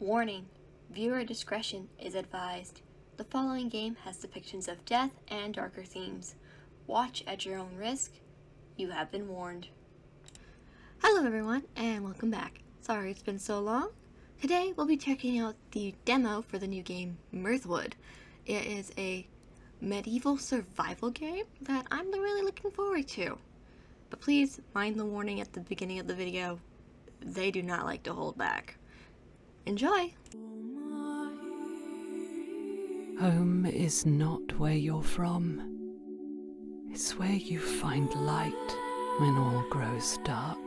Warning: viewer discretion is advised. The following game has depictions of death and darker themes. Watch at your own risk. You have been warned. Hello everyone, and welcome back. Sorry it's been so long. Today we'll be checking out the demo for the new game Mirthwood. It is a medieval survival game that I'm really looking forward to. But please mind the warning at the beginning of the video. They do not like to hold back. Enjoy! Home is not where you're from. It's where you find light when all grows dark.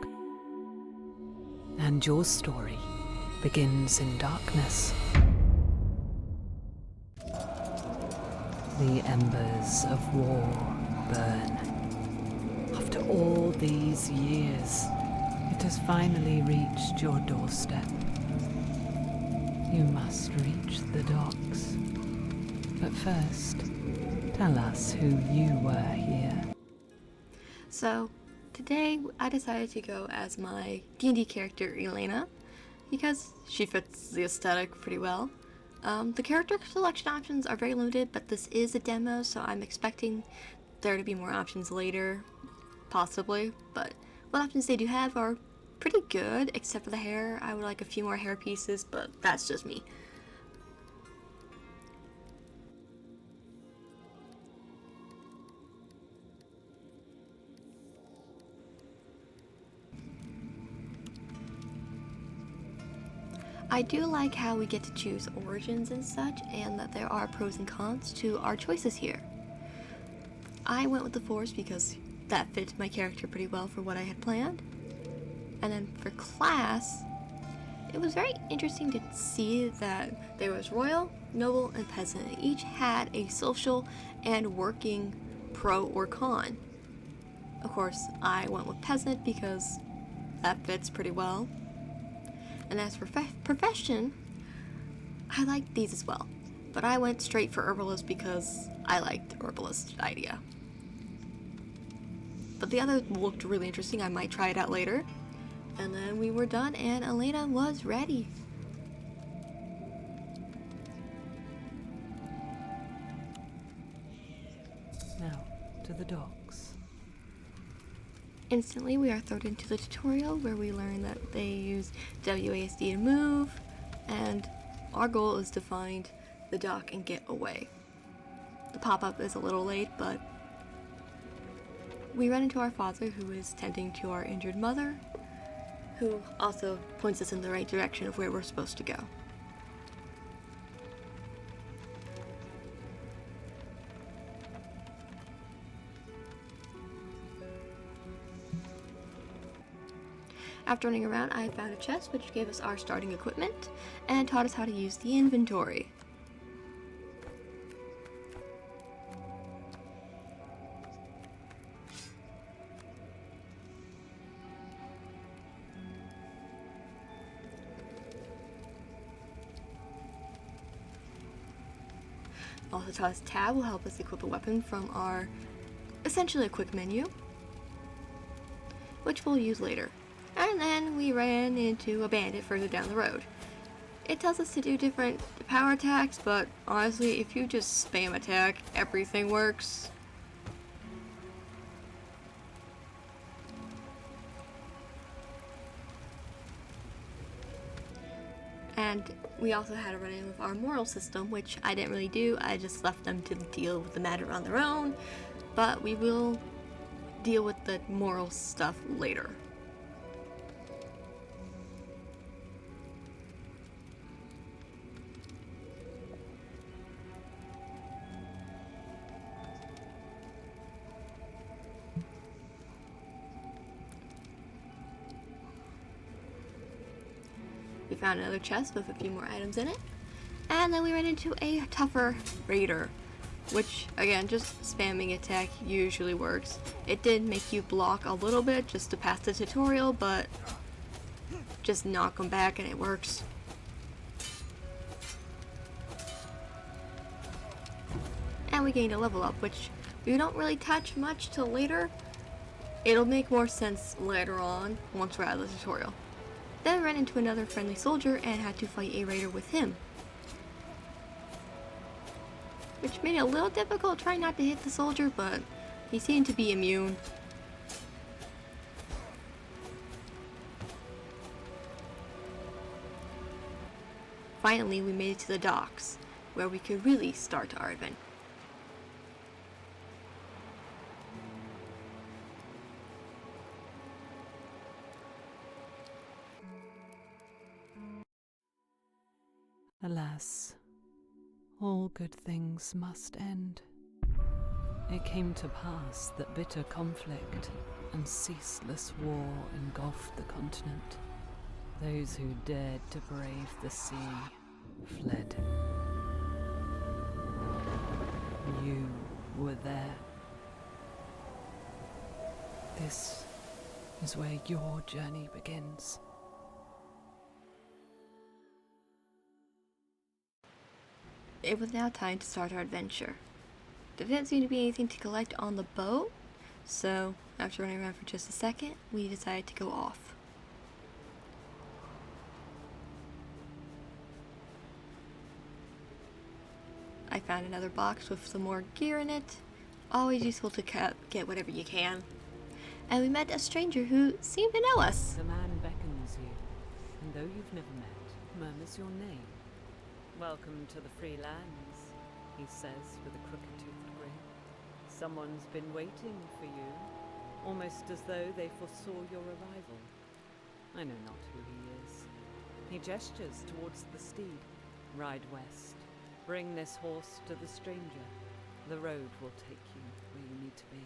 And your story begins in darkness. The embers of war burn. After all these years, it has finally reached your doorstep. You must reach the docks. But first, tell us who you were here. So, today I decided to go as my D&D character Elena, because she fits the aesthetic pretty well. The character selection options are very limited, but this is a demo, so I'm expecting there to be more options later, possibly. But what options they do have are pretty good, except for the hair. I would like a few more hair pieces, but that's just me. I do like how we get to choose origins and such, and that there are pros and cons to our choices here. I went with the Force because that fits my character pretty well for what I had planned. And then for class, it was very interesting to see that there was royal, noble, and peasant. Each had a social and working pro or con. Of course, I went with peasant because that fits pretty well. And as for profession, I liked these as well. But I went straight for herbalist because I liked the herbalist idea. But the other looked really interesting. I might try it out later. And then we were done and Elena was ready. Now, to the docks. Instantly we are thrown into the tutorial where we learn that they use WASD to move, and our goal is to find the dock and get away. The pop-up is a little late, but we run into our father who is tending to our injured mother, who also points us in the right direction of where we're supposed to go. After running around, I found a chest which gave us our starting equipment and taught us how to use the inventory. Also taught us tab will help us equip a weapon from our essentially a quick menu, which we'll use later. And then we ran into a bandit further down the road. It tells us to do different power attacks, but honestly, if you just spam attack, everything works. And we also had a run-in with our moral system, which I didn't really do. I just left them to deal with the matter on their own, but we will deal with the moral stuff later. We found another chest with a few more items in it, and then we ran into a tougher raider, which again, just spamming attack usually works. It did make you block a little bit just to pass the tutorial, but just knock them back and it works. And we gained a level up, which we don't really touch much till later. It'll make more sense later on once we're out of the tutorial. Then ran into another friendly soldier and had to fight a raider with him, which made it a little difficult trying not to hit the soldier, but he seemed to be immune. Finally, we made it to the docks, where we could really start our adventure. Alas, all good things must end. It came to pass that bitter conflict and ceaseless war engulfed the continent. Those who dared to brave the sea fled. You were there. This is where your journey begins. It was now time to start our adventure. There didn't seem to be anything to collect on the boat, so after running around for just a second, we decided to go off. I found another box with some more gear in it, always useful to get whatever you can. And we met a stranger who seemed to know us. The man beckons you, and though you've never met, murmurs your name. Welcome to the free lands, he says with a crooked-toothed grin. Someone's been waiting for you, almost as though they foresaw your arrival. I know not who he is. He gestures towards the steed. Ride west. Bring this horse to the stranger. The road will take you where you need to be.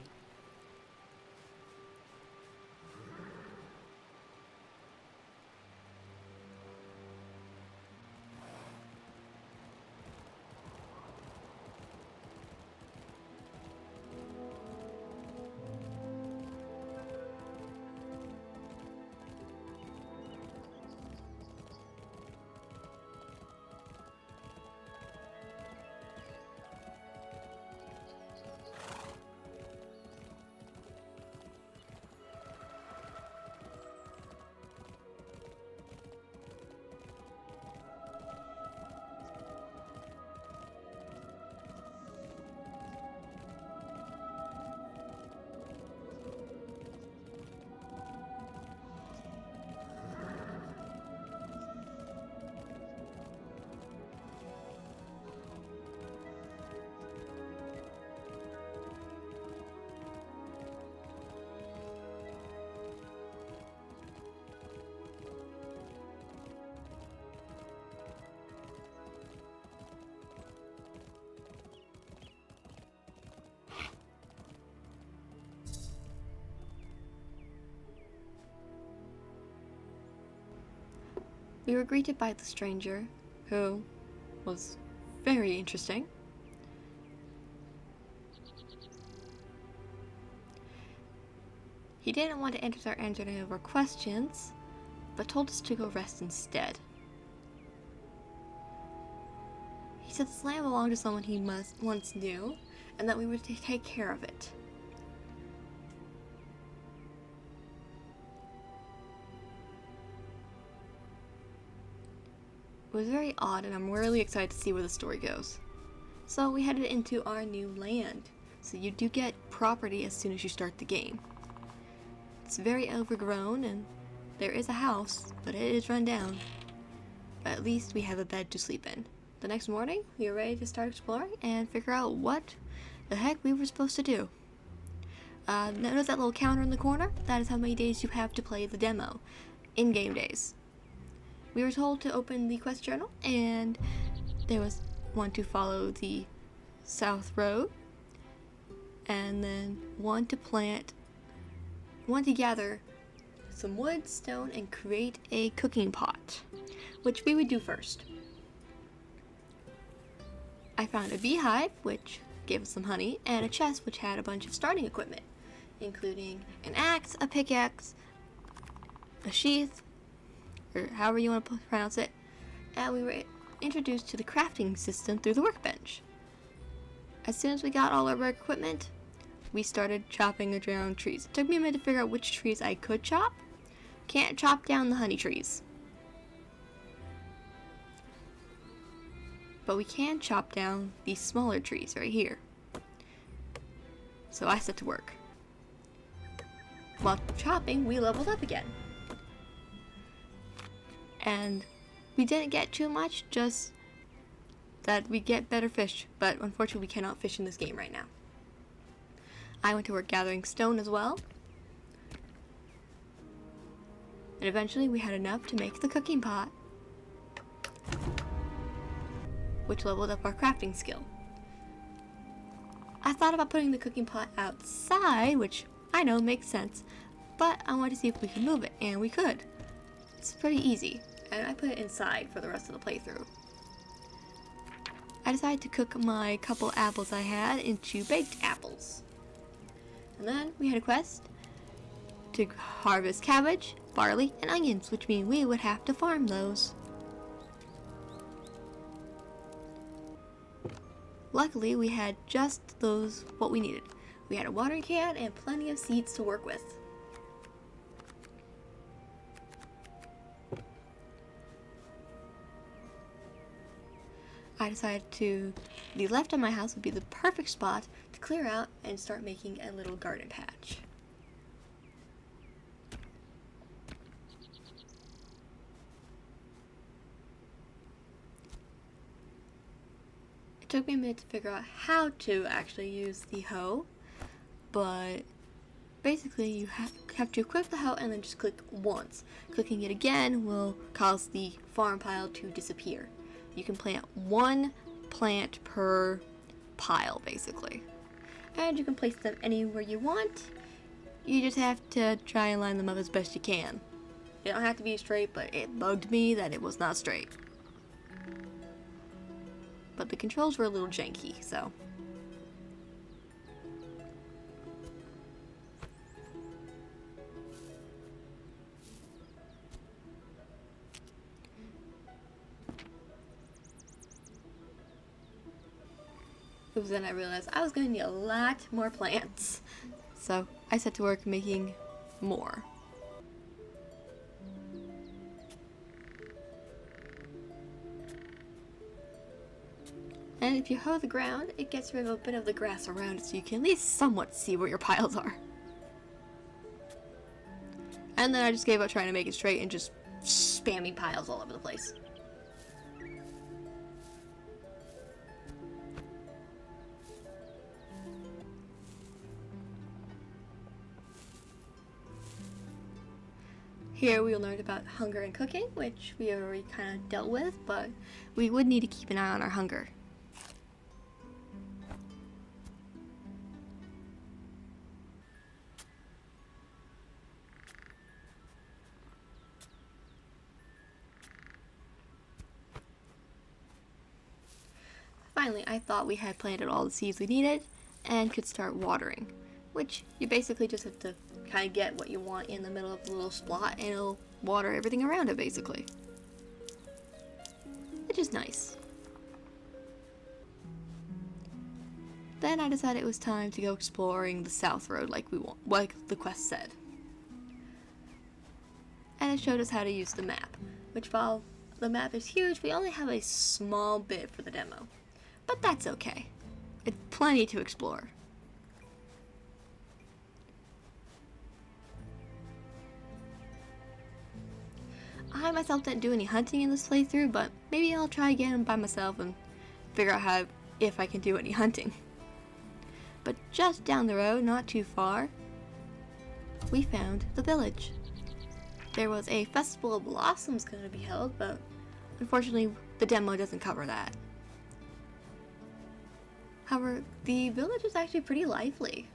We were greeted by the stranger, who was very interesting. He didn't want to answer any of our questions, but told us to go rest instead. He said this land belonged to someone he once knew, and that we were to take care of it. It was very odd, and I'm really excited to see where the story goes. So we headed into our new land. So you do get property as soon as you start the game. It's very overgrown, and there is a house, but it is run down. But at least we have a bed to sleep in. The next morning, we were ready to start exploring and figure out what the heck we were supposed to do. Notice that little counter in the corner? That is how many days you have to play the demo. In-game days. We were told to open the quest journal, and there was one to follow the south road, and then one to gather some wood, stone, and create a cooking pot, which we would do first. I found a beehive, which gave us some honey, and a chest which had a bunch of starting equipment, including an axe, a pickaxe, a sheath, or however you want to pronounce it, and we were introduced to the crafting system through the workbench. As soon as we got all of our equipment, we started chopping down trees. It took me a minute to figure out which trees I could chop. Can't chop down the honey trees. but we can chop down these smaller trees right here. So I set to work. While chopping, we leveled up again. And we didn't get too much, just that we get better fish, but unfortunately we cannot fish in this game right now. I went to work gathering stone as well. And eventually we had enough to make the cooking pot, which leveled up our crafting skill. I thought about putting the cooking pot outside, which I know makes sense, but I wanted to see if we could move it, and we could. It's pretty easy, and I put it inside for the rest of the playthrough. I decided to cook my couple apples I had into baked apples. And then we had a quest to harvest cabbage, barley, and onions, which means we would have to farm those. Luckily, we had just what we needed. We had a watering can and plenty of seeds to work with. I decided the left of my house would be the perfect spot to clear out and start making a little garden patch. It took me a minute to figure out how to actually use the hoe, but basically you have to equip the hoe and then just click once. Clicking it again will cause the farm pile to disappear. You can plant one plant per pile, basically. And you can place them anywhere you want. You just have to try and line them up as best you can. They don't have to be straight, but it bugged me that it was not straight. But the controls were a little janky, so. Because then I realized I was going to need a lot more plants. So I set to work making more. And if you hoe the ground, it gets rid of a bit of the grass around it, so you can at least somewhat see where your piles are. And then I just gave up trying to make it straight and just spamming piles all over the place. Here we will learn about hunger and cooking, which we already kind of dealt with, but we would need to keep an eye on our hunger. Finally, I thought we had planted all the seeds we needed and could start watering, which you basically just have to kind of get what you want in the middle of the little spot and it'll water everything around it, basically. Which is nice. Then I decided it was time to go exploring the south road like the quest said. And it showed us how to use the map, which while the map is huge, we only have a small bit for the demo. But that's okay. It's plenty to explore. I myself didn't do any hunting in this playthrough, but maybe I'll try again by myself and figure out if I can do any hunting. But just down the road, not too far, we found the village. There was a festival of blossoms going to be held, but unfortunately the demo doesn't cover that. However, the village is actually pretty lively.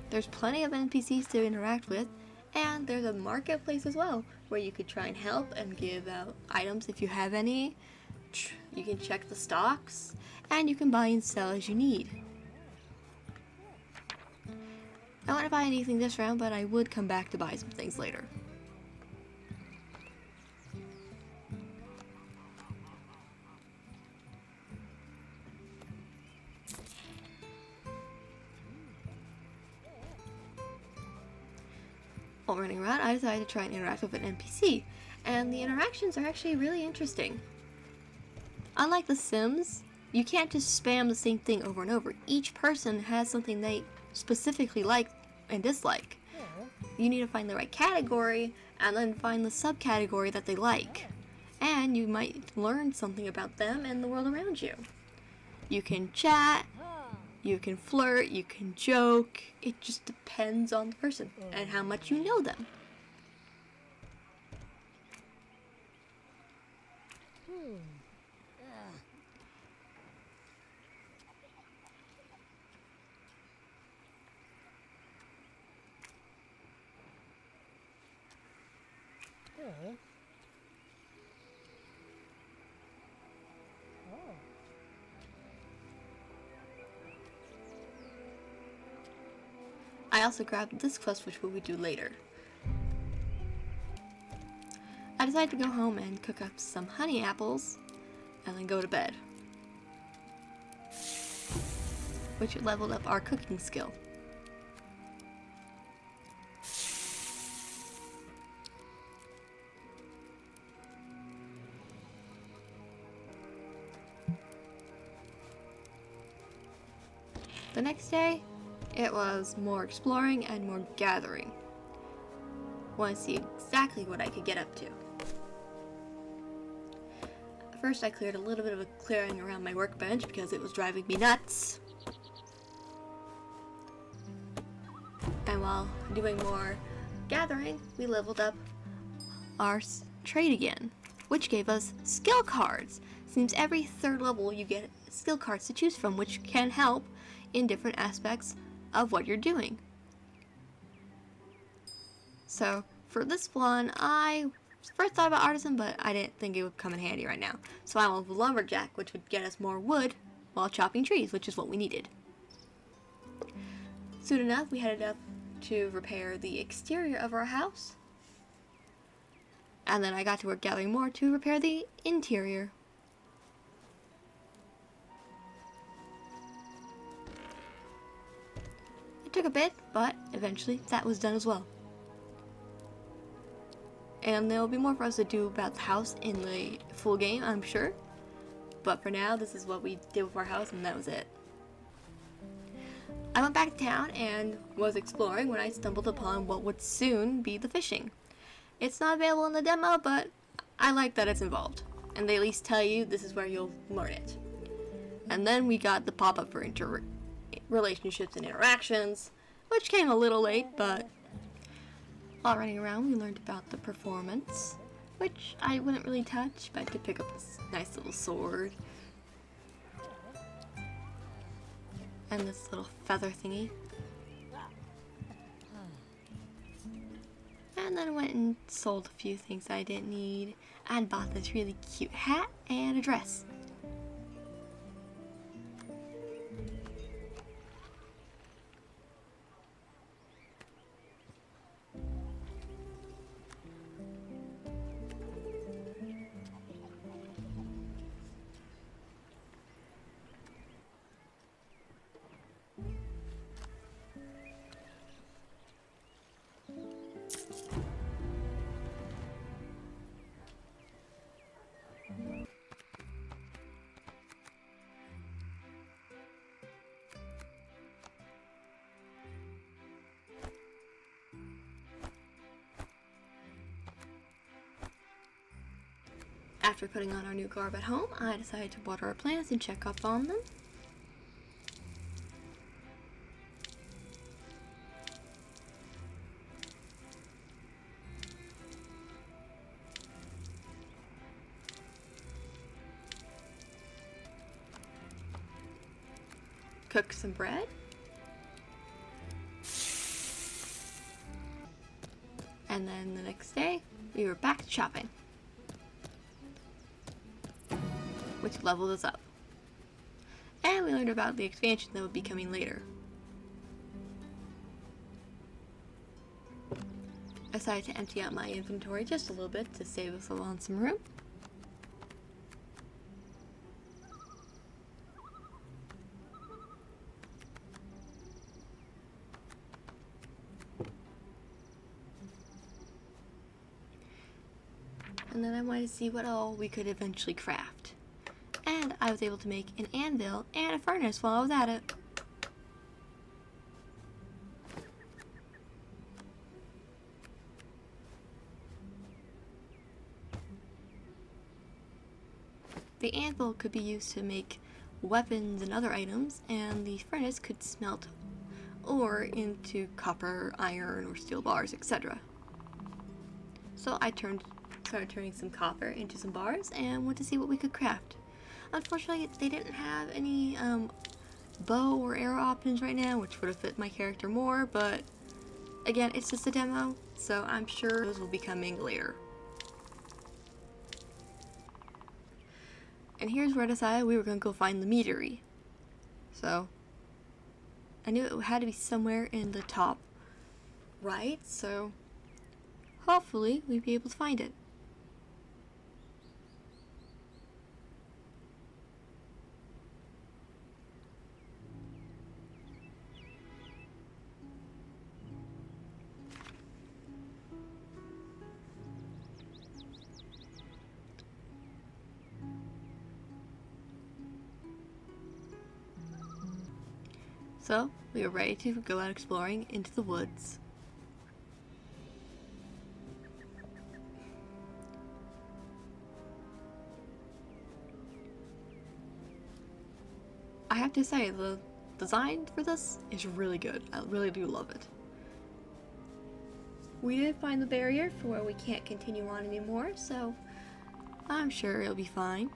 There's plenty of NPCs to interact with, and there's a marketplace as well, where you could try and help and give out items if you have any. You can check the stocks, and you can buy and sell as you need. I won't buy anything this round, but I would come back to buy some things later. While running around, I decided to try and interact with an NPC, and the interactions are actually really interesting. Unlike The Sims, you can't just spam the same thing over and over. Each person has something they specifically like and dislike. You need to find the right category and then find the subcategory that they like. And you might learn something about them and the world around you. You can chat, you can flirt, you can joke. It just depends on the person and how much you know them. I also grabbed this quest, which we will do later. I decided to go home and cook up some honey apples and then go to bed, which leveled up our cooking skill. The next day, it was more exploring and more gathering. Want to see exactly what I could get up to. First, I cleared a little bit of a clearing around my workbench because it was driving me nuts. And while doing more gathering, we leveled up our trade again, which gave us skill cards. Seems every third level you get skill cards to choose from, which can help in different aspects of what you're doing. So for this one, I first thought about artisan, but I didn't think it would come in handy right now. So I went with lumberjack, which would get us more wood while chopping trees, which is what we needed. Soon enough, we headed up to repair the exterior of our house. And then I got to work gathering more to repair the interior. It took a bit, but eventually that was done as well. And there will be more for us to do about the house in the full game, I'm sure. But for now, this is what we did with our house, and that was it. I went back to town and was exploring when I stumbled upon what would soon be the fishing. It's not available in the demo, but I like that it's involved. And they at least tell you this is where you'll learn it. And then we got the pop-up for relationships and interactions, which came a little late, but while running around we learned about the performance, which I wouldn't really touch, but I could pick up this nice little sword and this little feather thingy. And then I went and sold a few things I didn't need and bought this really cute hat and a dress. After putting on our new garb at home, I decided to water our plants and check up on them. Cook some bread. And then the next day, we were back to shopping, which leveled us up. And we learned about the expansion that would be coming later. I decided to empty out my inventory just a little bit to save us on some room. And then I wanted to see what all we could eventually craft. And I was able to make an anvil and a furnace while I was at it. The anvil could be used to make weapons and other items, and the furnace could smelt ore into copper, iron, or steel bars, etc. So I started turning some copper into some bars and went to see what we could craft. Unfortunately, they didn't have any bow or arrow options right now, which would have fit my character more, but again, it's just a demo, so I'm sure those will be coming later. And here's where I decided we were going to go find the meadery. So, I knew it had to be somewhere in the top right, so hopefully we'd be able to find it. So, we were ready to go out exploring into the woods. I have to say, the design for this is really good. I really do love it. We did find the barrier for where we can't continue on anymore, so I'm sure it'll be fine.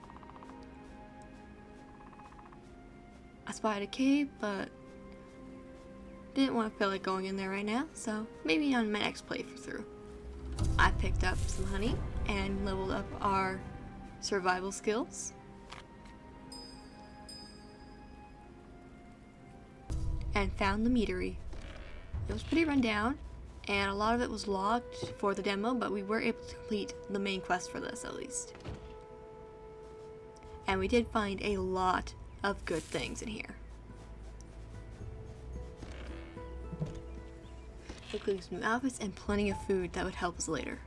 I spotted a cave, but didn't want to feel like going in there right now, so maybe on my next playthrough. I picked up some honey and leveled up our survival skills. And found the meadery. It was pretty run down, and a lot of it was logged for the demo, but we were able to complete the main quest for this at least. And we did find a lot of good things in here, including some new outfits and plenty of food that would help us later.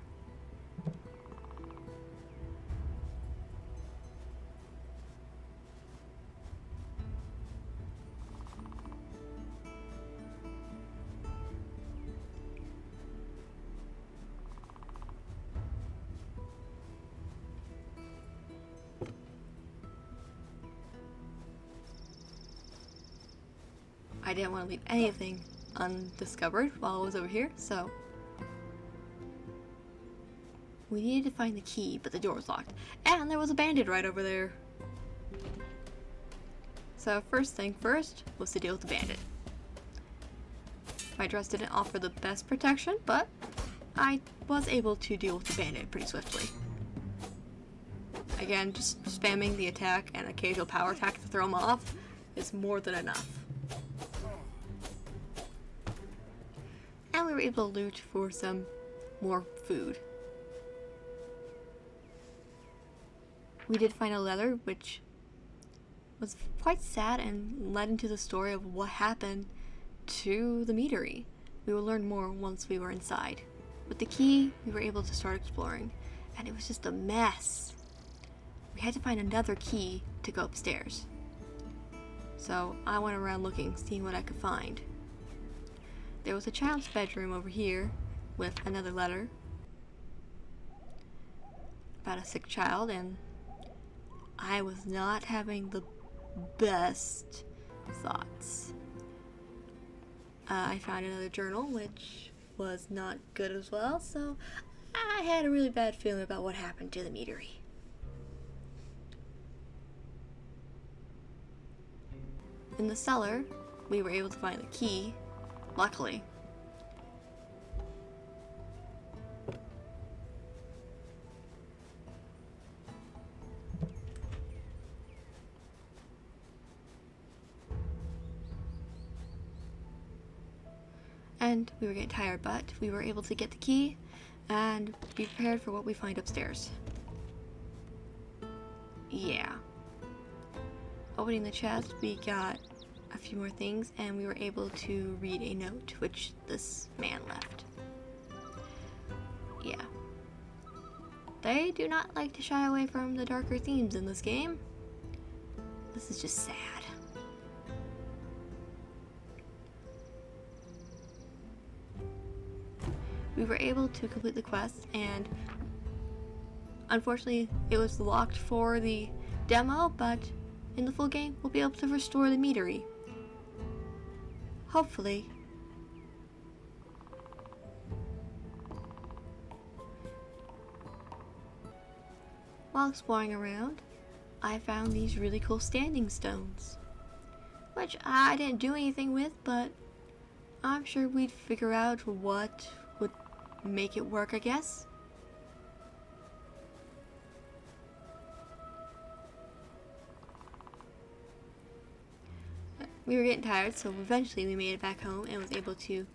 I didn't want to leave anything undiscovered while I was over here, so we needed to find the key, but the door was locked. And there was a bandit right over there. So first thing first was to deal with the bandit. My dress didn't offer the best protection, but I was able to deal with the bandit pretty swiftly. Again, just spamming the attack and occasional power attack to throw him off is more than enough. And we were able to loot for some more food. We did find a letter, which was quite sad and led into the story of what happened to the meadery. We will learn more once we were inside. With the key, we were able to start exploring, and it was just a mess. We had to find another key to go upstairs. So I went around looking, seeing what I could find. There was a child's bedroom over here with another letter about a sick child, and I was not having the best thoughts. I found another journal, which was not good as well, so I had a really bad feeling about what happened to the meadery. In the cellar, we were able to find the key, luckily. And we were getting tired, but we were able to get the key and be prepared for what we find upstairs. Yeah. Opening the chest, we got a few more things, and we were able to read a note which this man left. Yeah. They do not like to shy away from the darker themes in this game. This is just sad. We were able to complete the quest, and unfortunately it was locked for the demo, but in the full game we'll be able to restore the meadery. Hopefully. While exploring around, I found these really cool standing stones, which I didn't do anything with, but I'm sure we'd figure out what would make it work, I guess. We were getting tired, so eventually we made it back home and was able to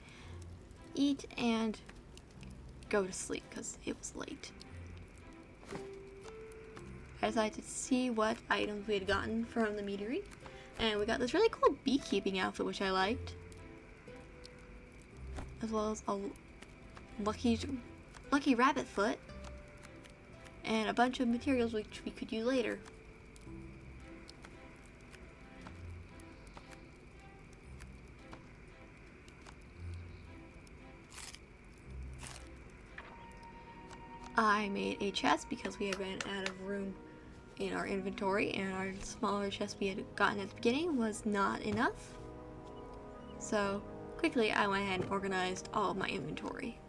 eat and go to sleep because it was late. I decided to see what items we had gotten from the meadery, and we got this really cool beekeeping outfit which I liked, as well as a lucky rabbit foot and a bunch of materials which we could use later. I made a chest because we had ran out of room in our inventory, and our smaller chest we had gotten at the beginning was not enough. So quickly I went ahead and organized all of my inventory.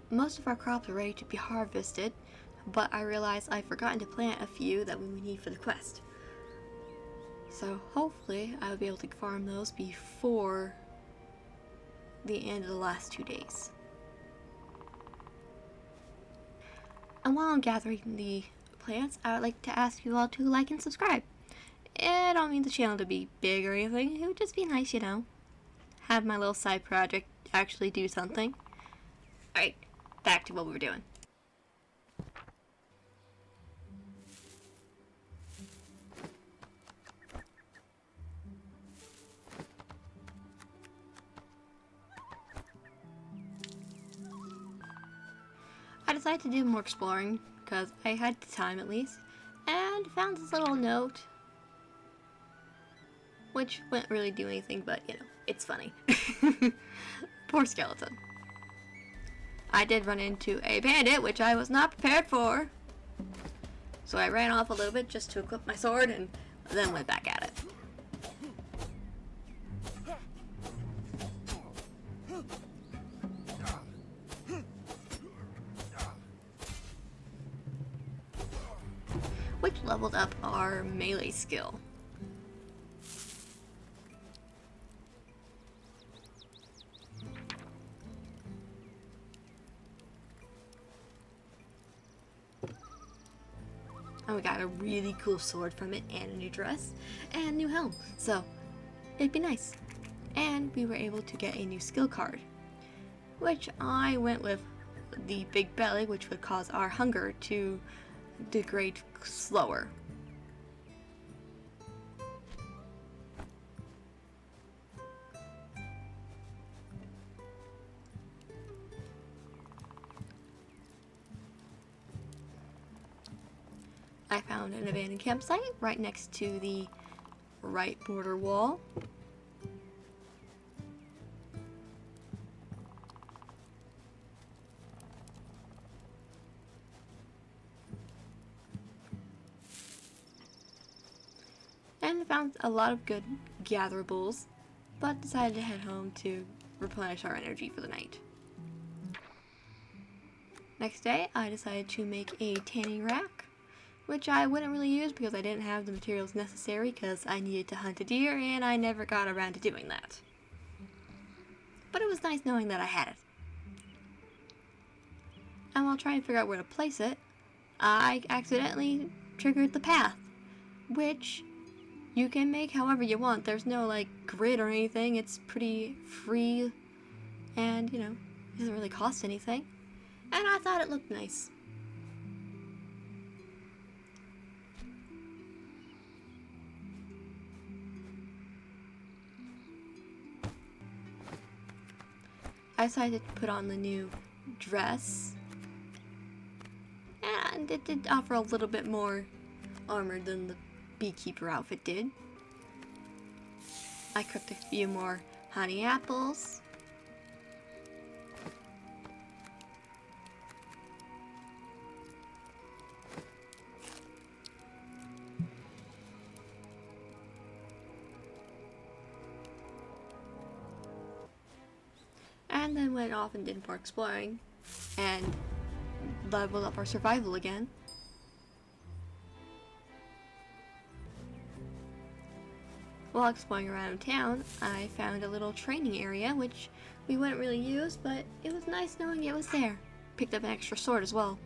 Most of our crops are ready to be harvested, but I realized I'd forgotten to plant a few that we would need for the quest. So hopefully I will be able to farm those before the end of the last 2 days. And while I'm gathering the plants, I would like to ask you all to like and subscribe. I don't mean the channel to be big or anything, it would just be nice, you know. Have my little side project actually do something. Alright, back to what we were doing. I decided to do more exploring because I had the time at least, and found this little note, which wouldn't really do anything, but you know, it's funny. Poor skeleton. I did run into a bandit, which I was not prepared for. So I ran off a little bit just to equip my sword and then went back at it. Which leveled up our melee skill. And we got a really cool sword from it, and a new dress, and a new helm. So, it'd be nice. And we were able to get a new skill card, which I went with the big belly, which would cause our hunger to degrade slower. I found an abandoned campsite right next to the right border wall. And found a lot of good gatherables, but decided to head home to replenish our energy for the night. Next day, I decided to make a tanning rack, which I wouldn't really use because I didn't have the materials necessary because I needed to hunt a deer and I never got around to doing that. But it was nice knowing that I had it. And while trying to figure out where to place it, I accidentally triggered the path, which you can make however you want. There's no like grid or anything. It's pretty free and, you know, It doesn't really cost anything. And I thought it looked nice. I decided to put on the new dress. And it did offer a little bit more armor than the beekeeper outfit did. I cooked a few more honey apples. And then went off and did more exploring and leveled up our survival again. While exploring around town, I found a little training area, which we wouldn't really use, but it was nice knowing it was there. Picked up an extra sword as well.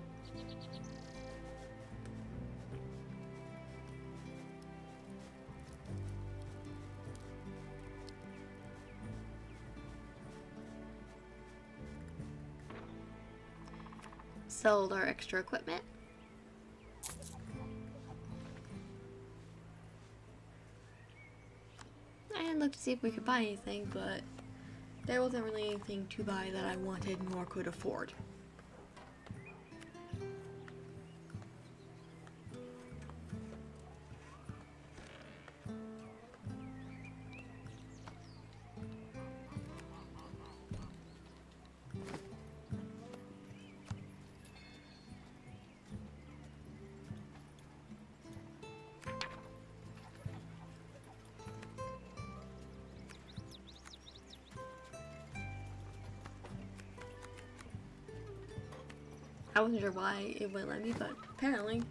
Sold our extra equipment. And looked to see if we could buy anything, but there wasn't really anything to buy that I wanted nor could afford. I wasn't sure why it wouldn't let me, but apparently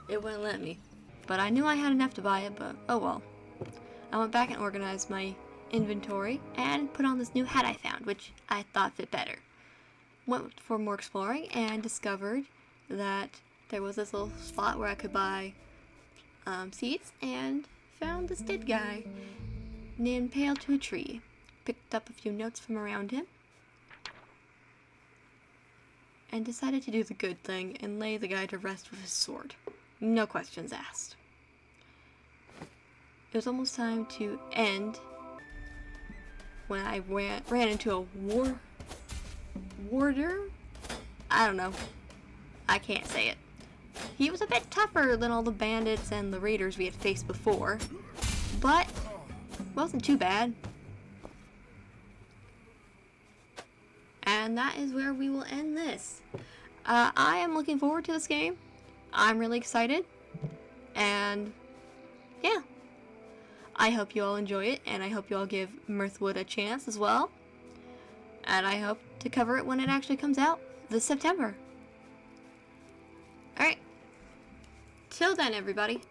it wouldn't let me. But I knew I had enough to buy it, but oh well. I went back and organized my inventory and put on this new hat I found, which I thought fit better. Went for more exploring and discovered that there was this little spot where I could buy seeds, and found this dead guy named Pale to a Tree. Picked up a few notes from around him and decided to do the good thing and lay the guy to rest with his sword. No questions asked. It was almost time to end when I ran into a warder? I don't know. I can't say it. He was a bit tougher than all the bandits and the raiders we had faced before, but wasn't too bad. And that is where we will end this. I am looking forward to this game. I'm really excited. And yeah. I hope you all enjoy it, and I hope you all give Mirthwood a chance as well. And I hope to cover it when it actually comes out this September. Alright. Till then, everybody.